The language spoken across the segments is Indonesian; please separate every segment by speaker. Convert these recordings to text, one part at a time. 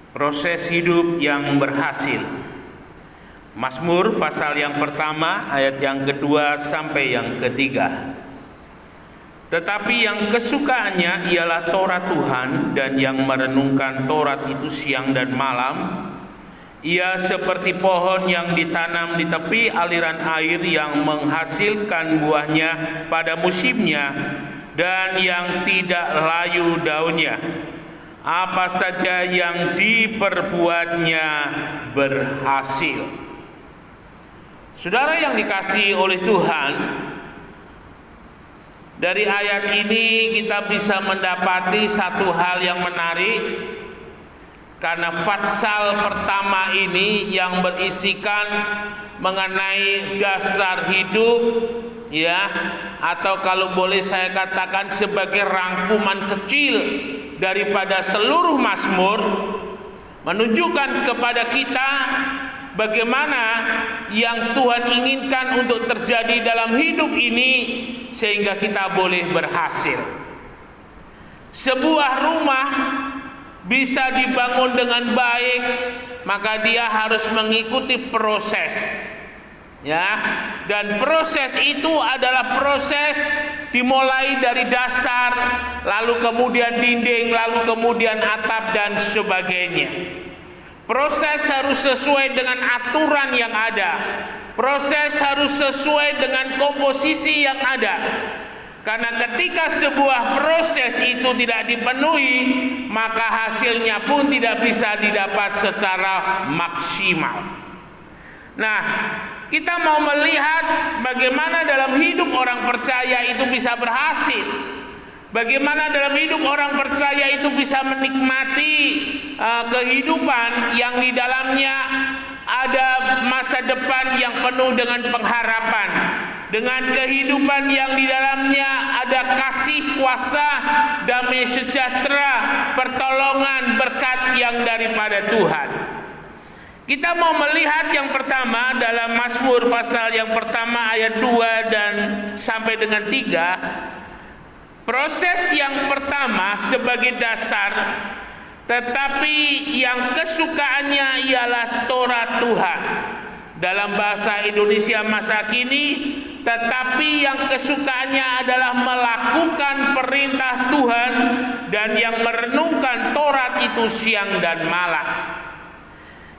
Speaker 1: Proses hidup yang berhasil. Mazmur pasal yang pertama ayat yang kedua sampai yang ketiga. Tetapi yang kesukaannya ialah Taurat Tuhan, dan yang merenungkan Taurat itu siang dan malam. Ia seperti pohon yang ditanam di tepi aliran air, yang menghasilkan buahnya pada musimnya, dan yang tidak layu daunnya. Apa saja yang diperbuatnya berhasil. Saudara yang dikasihi oleh Tuhan, dari ayat ini kita bisa mendapati satu hal yang menarik, karena pasal pertama ini yang berisikan mengenai dasar hidup, ya, atau kalau boleh saya katakan sebagai rangkuman kecil daripada seluruh Mazmur, menunjukkan kepada kita bagaimana yang Tuhan inginkan untuk terjadi dalam hidup ini sehingga kita boleh berhasil. Sebuah rumah bisa dibangun dengan baik, maka dia harus mengikuti proses, ya. Dan proses itu adalah proses dimulai dari dasar, lalu kemudian dinding, lalu kemudian atap dan sebagainya. Proses harus sesuai dengan aturan yang ada. Proses harus sesuai dengan komposisi yang ada. Karena ketika sebuah proses itu tidak dipenuhi, maka hasilnya pun tidak bisa didapat secara maksimal. Nah, kita mau melihat bagaimana dalam hidup orang percaya itu bisa berhasil. Bagaimana dalam hidup orang percaya itu bisa menikmati kehidupan yang di dalamnya ada masa depan yang penuh dengan pengharapan, dengan kehidupan yang di dalamnya ada kasih kuasa, damai sejahtera, pertolongan, berkat yang daripada Tuhan. Kita mau melihat yang pertama dalam Mazmur pasal yang pertama ayat 2 dan sampai dengan 3. Proses yang pertama sebagai dasar, tetapi yang kesukaannya ialah Taurat Tuhan. Dalam bahasa Indonesia masa kini, tetapi yang kesukaannya adalah melakukan perintah Tuhan, dan yang merenungkan Taurat itu siang dan malam.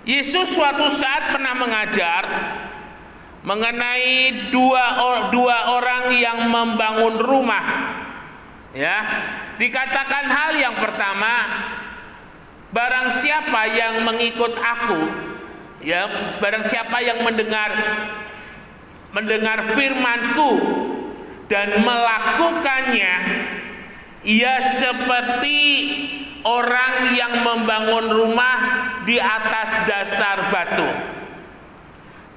Speaker 1: Yesus suatu saat pernah mengajar mengenai dua orang yang membangun rumah. Ya, dikatakan hal yang pertama, barang siapa yang mengikut aku, ya, barang siapa yang mendengar firman-Ku dan melakukannya, ia seperti orang yang membangun rumah di atas dasar batu.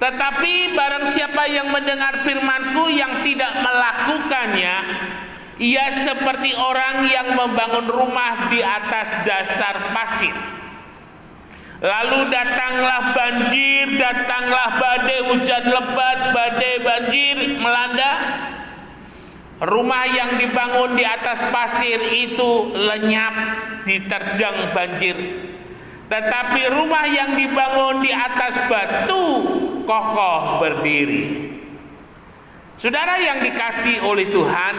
Speaker 1: Tetapi barang siapa yang mendengar firman-Ku yang tidak melakukannya, ia seperti orang yang membangun rumah di atas dasar pasir. Lalu datanglah banjir, datanglah badai hujan lebat, badai banjir melanda. Rumah yang dibangun di atas pasir itu lenyap diterjang banjir. Tetapi rumah yang dibangun di atas batu kokoh berdiri. Saudara yang dikasihi oleh Tuhan,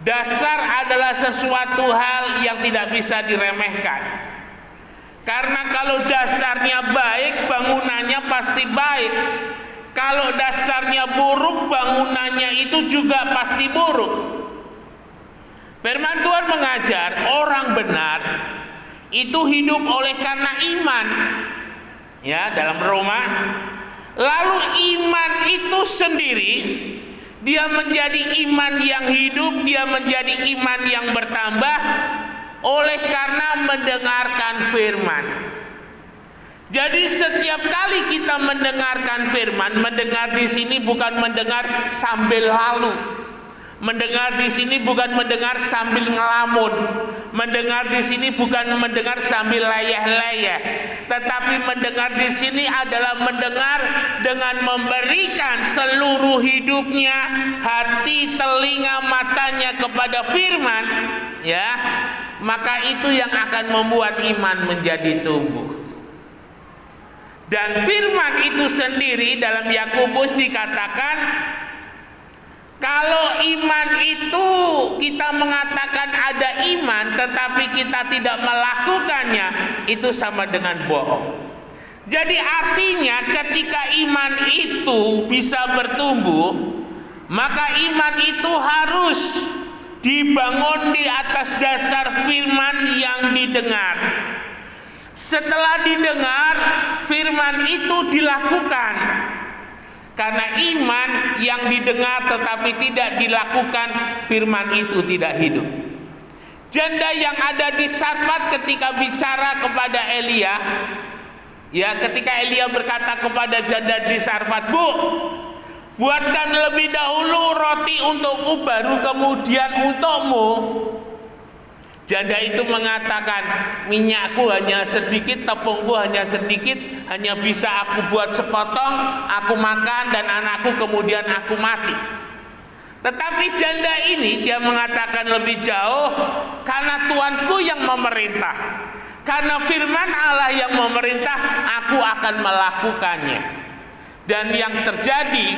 Speaker 1: dasar adalah sesuatu hal yang tidak bisa diremehkan. Karena kalau dasarnya baik, bangunannya pasti baik. Kalau dasarnya buruk, bangunannya itu juga pasti buruk. Firman Tuhan mengajar orang benar itu hidup oleh karena iman. Ya, dalam Roma. Lalu iman itu sendiri, dia menjadi iman yang hidup, dia menjadi iman yang bertambah oleh karena mendengarkan firman. Jadi setiap kali kita mendengarkan firman, mendengar di sini bukan mendengar sambil lalu. Mendengar di sini bukan mendengar sambil ngelamun. Mendengar di sini bukan mendengar sambil layah-layah. Tetapi mendengar di sini adalah mendengar dengan memberikan seluruh hidupnya, hati, telinga, matanya kepada firman, ya. maka itu yang akan membuat iman menjadi tumbuh. Dan firman itu sendiri dalam Yakobus dikatakan, kalau iman itu kita mengatakan ada iman tetapi kita tidak melakukannya, itu sama dengan bohong. Jadi artinya ketika iman itu bisa bertumbuh, maka iman itu harus dibangun di atas dasar firman yang didengar. Setelah didengar, firman itu dilakukan. Karena iman yang didengar tetapi tidak dilakukan, firman itu tidak hidup. Janda yang ada di Sarfat ketika bicara kepada Elia, ya, ketika Elia berkata kepada janda di Sarfat, "Bu, buatkan lebih dahulu roti untukku, baru kemudian untukmu." Janda itu mengatakan, "Minyakku hanya sedikit, tepungku hanya sedikit, hanya bisa aku buat sepotong, aku makan dan anakku kemudian aku mati." Tetapi janda ini dia mengatakan lebih jauh, "Karena Tuanku yang memerintah, karena firman Allah yang memerintah, aku akan melakukannya." Dan yang terjadi,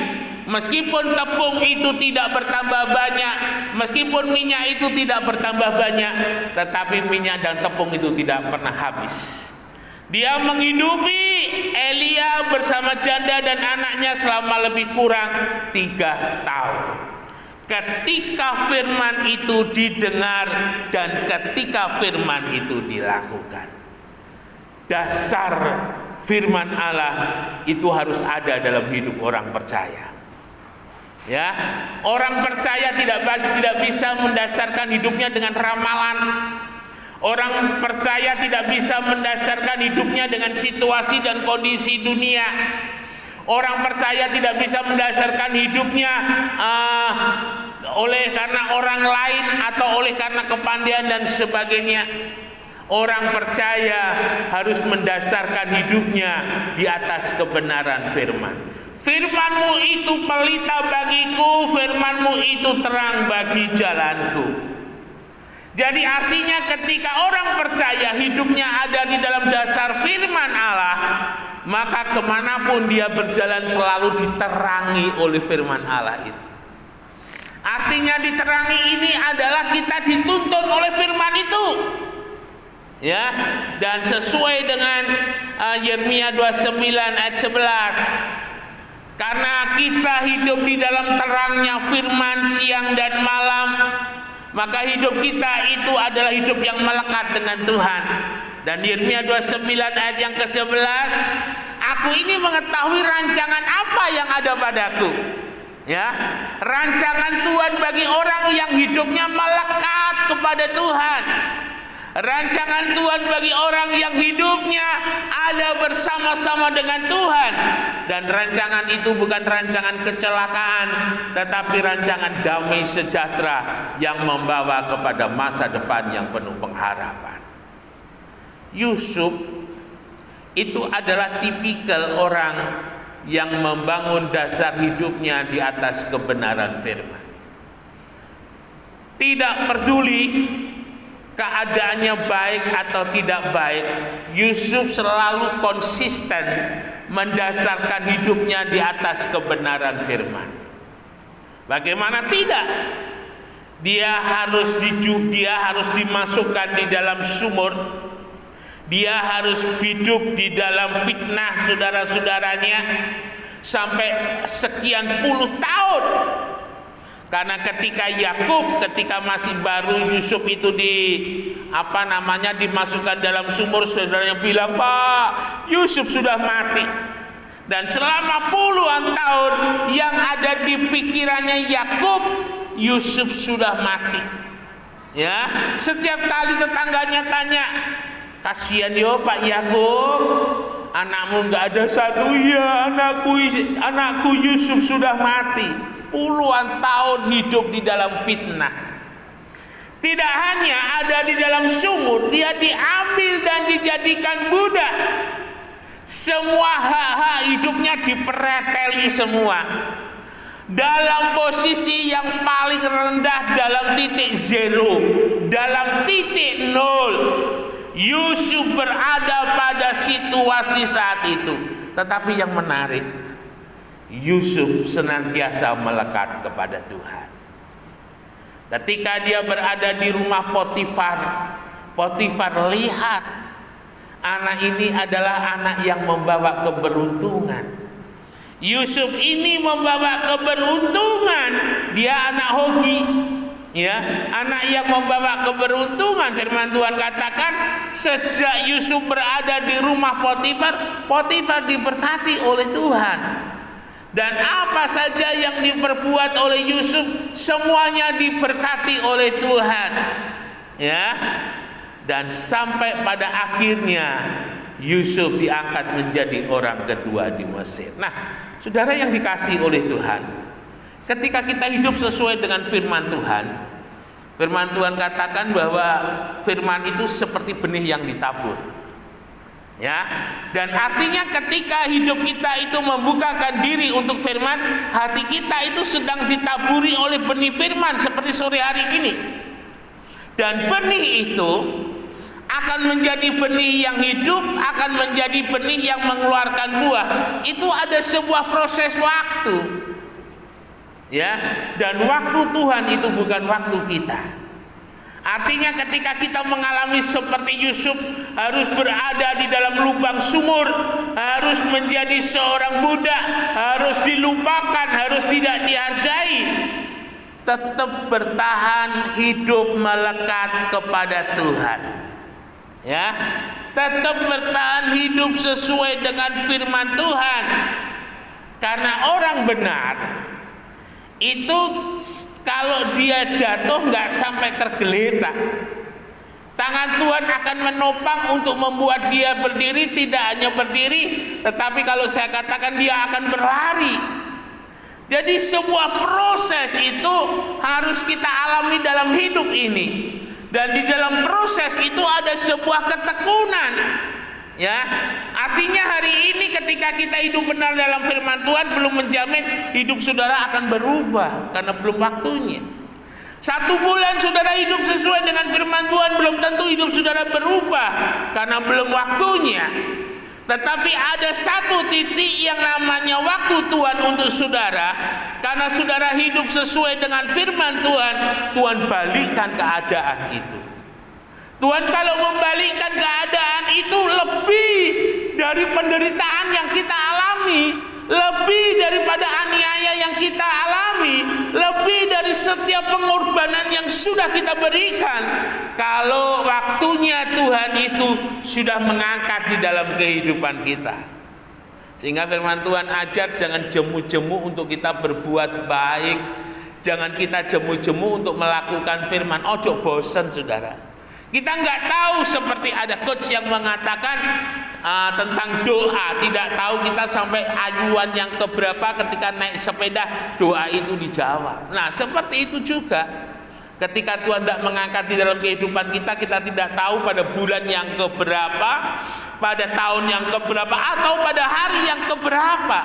Speaker 1: meskipun tepung itu tidak bertambah banyak, meskipun minyak itu tidak bertambah banyak, tetapi minyak dan tepung itu tidak pernah habis. Dia menghidupi Elia bersama janda dan anaknya selama lebih kurang 3 tahun. Ketika firman itu didengar dan ketika firman itu dilakukan. Dasar firman Allah itu harus ada dalam hidup orang percaya. Ya, orang percaya tidak bisa mendasarkan hidupnya dengan ramalan. Orang percaya tidak bisa mendasarkan hidupnya dengan situasi dan kondisi dunia. Orang percaya tidak bisa mendasarkan hidupnya oleh karena orang lain atau oleh karena kepandaian dan sebagainya. Orang percaya harus mendasarkan hidupnya di atas kebenaran firman. Firman-Mu itu pelita bagiku, firman-Mu itu terang bagi jalanku. Jadi artinya ketika orang percaya hidupnya ada di dalam dasar firman Allah, maka kemanapun dia berjalan selalu diterangi oleh firman Allah itu. Artinya diterangi ini adalah kita dituntun oleh firman itu. Ya, dan sesuai dengan Yeremia 29 ayat 11, karena kita hidup di dalam terangnya firman siang dan malam, maka hidup kita itu adalah hidup yang melekat dengan Tuhan. Dan Yeremia 29 ayat yang ke-11, "Aku ini mengetahui rancangan apa yang ada padaku." Ya, rancangan Tuhan bagi orang yang hidupnya melekat kepada Tuhan. Rancangan Tuhan bagi orang yang hidupnya ada bersama-sama dengan Tuhan. Dan rancangan itu bukan rancangan kecelakaan, tetapi rancangan damai sejahtera yang membawa kepada masa depan yang penuh pengharapan. Yusuf itu adalah tipikal orang yang membangun dasar hidupnya di atas kebenaran firman. Tidak peduli keadaannya baik atau tidak baik, Yusuf selalu konsisten mendasarkan hidupnya di atas kebenaran firman. Bagaimana tidak? Dia harus dimasukkan di dalam sumur. Dia harus hidup di dalam fitnah saudara-saudaranya sampai sekian puluh tahun. Karena ketika masih baru Yusuf itu dimasukkan dalam sumur, saudaranya bilang, "Pak, Yusuf sudah mati." Dan selama puluhan tahun yang ada di pikirannya Yakub, Yusuf sudah mati. Ya, setiap kali tetangganya tanya, "Kasihan yo Pak Yakub, anakmu nggak ada satu." "Ya, anakku Yusuf sudah mati." Puluhan tahun hidup di dalam fitnah. Tidak hanya ada di dalam sumur, dia diambil dan dijadikan budak. Semua hak-hak hidupnya dipereteli semua. dalam posisi yang paling rendah, dalam titik zero, dalam titik nol. Yusuf berada pada situasi saat itu. Tetapi yang menarik, Yusuf senantiasa melekat kepada Tuhan. Ketika dia berada di rumah Potifar, Potifar lihat anak ini adalah anak yang membawa keberuntungan. Yusuf ini membawa keberuntungan. Dia anak hoki, ya, anak yang membawa keberuntungan. Firman Tuhan katakan, sejak Yusuf berada di rumah Potifar, Potifar diberkati oleh Tuhan. Dan apa saja yang diperbuat oleh Yusuf, semuanya diberkati oleh Tuhan, ya. Dan sampai pada akhirnya Yusuf diangkat menjadi orang kedua di Mesir. Nah, saudara yang dikasihi oleh Tuhan, ketika kita hidup sesuai dengan firman Tuhan, firman Tuhan katakan bahwa firman itu seperti benih yang ditabur. Ya, dan artinya ketika hidup kita itu membukakan diri untuk firman, hati kita itu sedang ditaburi oleh benih firman seperti sore hari ini. Dan benih itu akan menjadi benih yang hidup, akan menjadi benih yang mengeluarkan buah. Itu ada sebuah proses waktu. Ya, dan waktu Tuhan itu bukan waktu kita. Artinya ketika kita mengalami seperti Yusuf, harus berada di dalam lubang sumur, harus menjadi seorang budak, harus dilupakan, harus tidak dihargai, tetap bertahan hidup melekat kepada Tuhan. Ya, tetap bertahan hidup sesuai dengan firman Tuhan. Karena orang benar itu kalau dia jatuh nggak sampai tergeletak. Tangan Tuhan akan menopang untuk membuat dia berdiri, tidak hanya berdiri, tetapi kalau saya katakan dia akan berlari. Jadi sebuah proses itu harus kita alami dalam hidup ini. Dan di dalam proses itu ada sebuah ketekunan. Ya, artinya hari ini ketika kita hidup benar dalam firman Tuhan belum menjamin hidup saudara akan berubah karena belum waktunya. 1 bulan saudara hidup sesuai dengan firman Tuhan belum tentu hidup saudara berubah karena belum waktunya. Tetapi ada satu titik yang namanya waktu Tuhan untuk saudara. Karena saudara hidup sesuai dengan firman Tuhan, Tuhan balikkan keadaan itu. Tuhan kalau membalikkan keadaan itu lebih dari penderitaan yang kita alami, lebih daripada aniaya yang kita alami, lebih dari setiap pengorbanan yang sudah kita berikan. Kalau waktunya Tuhan itu sudah mengangkat di dalam kehidupan kita. Sehingga firman Tuhan ajar jangan jemu-jemu untuk kita berbuat baik. Jangan kita jemu-jemu untuk melakukan firman. Ojo bosan saudara. Kita nggak tahu, seperti ada coach yang mengatakan tentang doa. Tidak tahu kita sampai ayuan yang keberapa ketika naik sepeda doa itu dijawab. Nah seperti itu juga. Ketika Tuhan tidak mengangkat di dalam kehidupan kita, kita tidak tahu pada bulan yang keberapa, pada tahun yang keberapa, atau pada hari yang keberapa.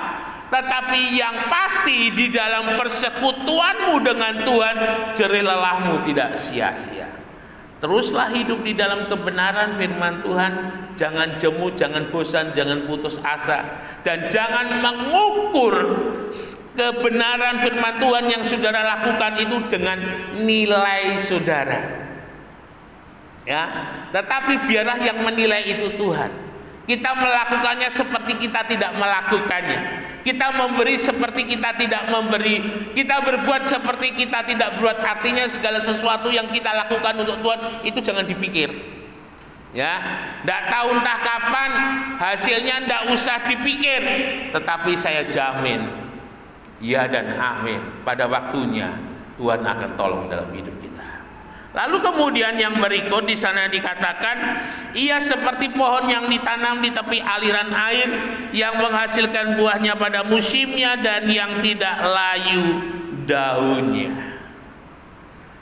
Speaker 1: Tetapi yang pasti di dalam persekutuanmu dengan Tuhan, jerih lelahmu tidak sia-sia. Teruslah hidup di dalam kebenaran firman Tuhan. Jangan jemu, jangan bosan, jangan putus asa. Dan jangan mengukur kebenaran firman Tuhan yang saudara lakukan itu dengan nilai saudara. Ya, tetapi biarlah yang menilai itu Tuhan. Kita melakukannya seperti kita tidak melakukannya. Kita memberi seperti kita tidak memberi. Kita berbuat seperti kita tidak berbuat. Artinya segala sesuatu yang kita lakukan untuk Tuhan itu jangan dipikir. Ya, tidak tahu entah kapan hasilnya, tidak usah dipikir. Tetapi saya jamin, ya dan amin, pada waktunya Tuhan akan tolong dalam hidup kita. Lalu kemudian yang berikut di sana dikatakan, ia seperti pohon yang ditanam di tepi aliran air, yang menghasilkan buahnya pada musimnya dan yang tidak layu daunnya.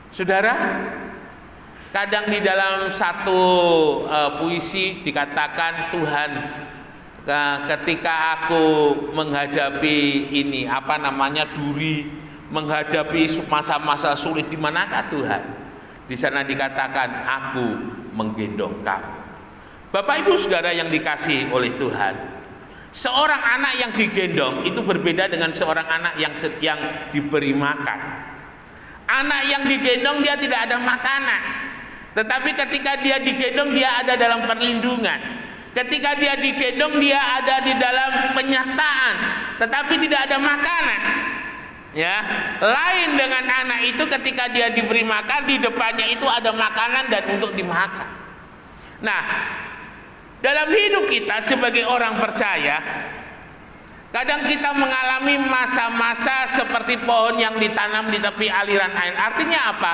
Speaker 1: Saudara, kadang di dalam satu puisi dikatakan Tuhan ketika aku menghadapi ini duri, menghadapi masa-masa sulit, di manakah Tuhan? Di sana dikatakan aku menggendong kamu. Bapak Ibu Saudara yang dikasihi oleh Tuhan, seorang anak yang digendong itu berbeda dengan seorang anak yang diberi makan. Anak yang digendong dia tidak ada makanan, tetapi ketika dia digendong dia ada dalam perlindungan. Ketika dia digendong dia ada di dalam penyertaan, tetapi tidak ada makanan. Ya, lain dengan anak itu ketika dia diberi makan, di depannya itu ada makanan dan untuk dimakan. Nah, dalam hidup kita sebagai orang percaya, kadang kita mengalami masa-masa seperti pohon yang ditanam di tepi aliran air. Artinya apa?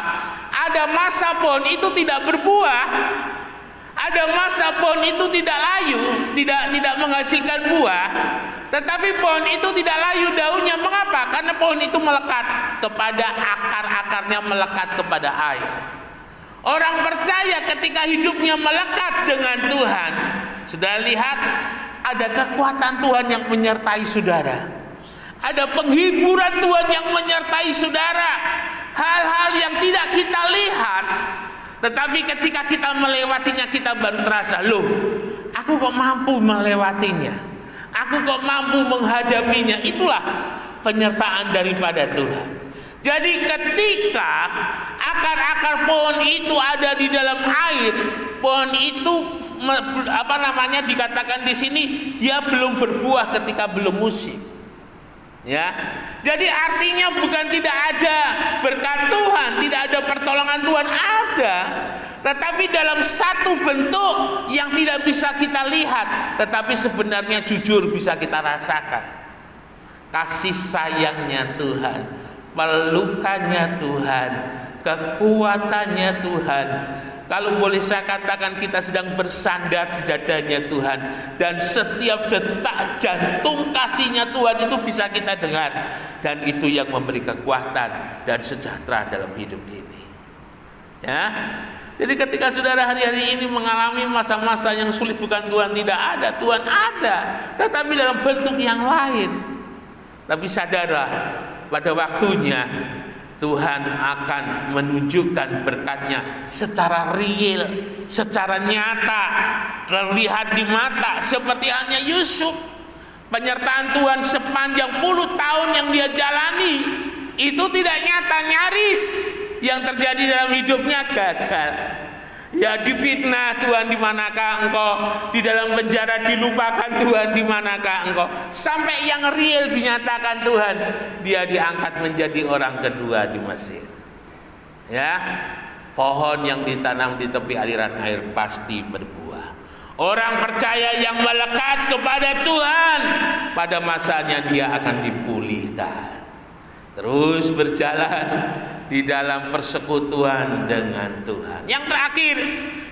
Speaker 1: Ada masa pohon itu tidak berbuah. Ada masa pohon itu tidak layu, tidak menghasilkan buah, tetapi pohon itu tidak layu daunnya. Mengapa? Karena pohon itu melekat kepada akar-akarnya, melekat kepada air. Orang percaya ketika hidupnya melekat dengan Tuhan, sudah lihat ada kekuatan Tuhan yang menyertai saudara. Ada penghiburan Tuhan yang menyertai saudara. Hal-hal yang tidak kita lihat, tetapi ketika kita melewatinya kita baru terasa, loh, aku kok mampu melewatinya, aku kok mampu menghadapinya. Itulah penyertaan daripada Tuhan. Jadi ketika akar-akar pohon itu ada di dalam air, pohon itu dikatakan di sini dia belum berbuah ketika belum musim. Ya, jadi artinya bukan tidak ada berkat Tuhan, tidak ada pertolongan Tuhan, ada, tetapi dalam satu bentuk yang tidak bisa kita lihat, tetapi sebenarnya jujur bisa kita rasakan. Kasih sayangnya Tuhan, pelukannya Tuhan, kekuatannya Tuhan. Kalau boleh saya katakan, kita sedang bersandar di dadanya Tuhan, dan setiap detak jantung kasihnya Tuhan itu bisa kita dengar, dan itu yang memberi kekuatan dan sejahtera dalam hidup ini. Ya, jadi ketika saudara hari-hari ini mengalami masa-masa yang sulit, bukan Tuhan tidak ada, Tuhan ada, tetapi dalam bentuk yang lain. Tapi sadarlah, pada waktunya Tuhan akan menunjukkan berkat-Nya secara real, secara nyata, terlihat di mata, seperti halnya Yusuf. Penyertaan Tuhan sepanjang puluh tahun yang dia jalani itu tidak nyata, nyaris. Yang terjadi dalam hidupnya gagal. Ya, difitnah, Tuhan di manakah engkau? Di dalam penjara dilupakan, Tuhan di manakah engkau? Sampai yang real dinyatakan Tuhan, dia diangkat menjadi orang kedua di Mesir. Ya, pohon yang ditanam di tepi aliran air pasti berbuah. Orang percaya yang melekat kepada Tuhan, pada masanya dia akan dipulihkan. Terus berjalan di dalam persekutuan dengan Tuhan. Yang terakhir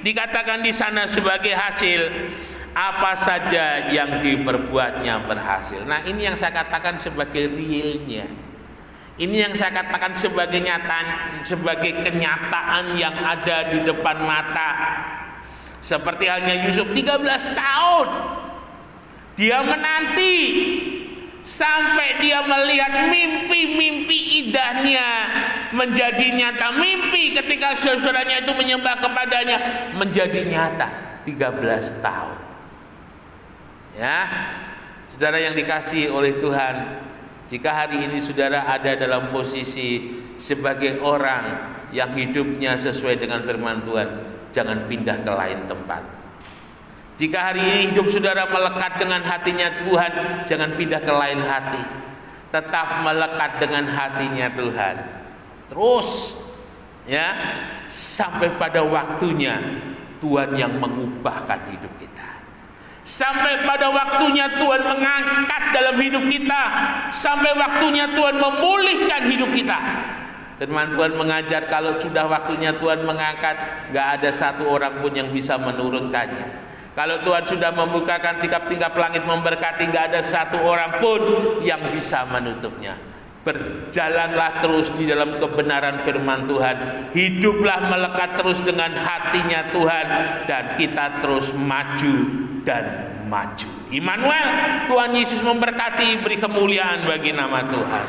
Speaker 1: dikatakan di sana sebagai hasil, apa saja yang diperbuatnya berhasil. Nah, ini yang saya katakan sebagai realnya. Ini yang saya katakan sebagai sebagai kenyataan yang ada di depan mata. Seperti halnya Yusuf, 13 tahun dia menanti sampai dia melihat mimpi-mimpi indahnya menjadi nyata. Mimpi ketika saudaranya itu menyembah kepadanya menjadi nyata. 13 tahun. Ya, saudara yang dikasihi oleh Tuhan, jika hari ini saudara ada dalam posisi sebagai orang yang hidupnya sesuai dengan firman Tuhan, jangan pindah ke lain tempat. Jika hari ini hidup saudara melekat dengan hatinya Tuhan, jangan pindah ke lain hati. Tetap melekat dengan hatinya Tuhan. Terus, ya, sampai pada waktunya Tuhan yang mengubahkan hidup kita. Sampai pada waktunya Tuhan mengangkat dalam hidup kita. Sampai waktunya Tuhan memulihkan hidup kita. Firman Tuhan mengajar kalau sudah waktunya Tuhan mengangkat, gak ada satu orang pun yang bisa menurunkannya. Kalau Tuhan sudah membukakan tingkap-tingkap langit memberkati, gak ada satu orang pun yang bisa menutupnya. Berjalanlah terus di dalam kebenaran firman Tuhan. Hiduplah melekat terus dengan hatinya Tuhan. Dan kita terus maju dan maju. Immanuel, Tuhan Yesus memberkati, beri kemuliaan bagi nama Tuhan.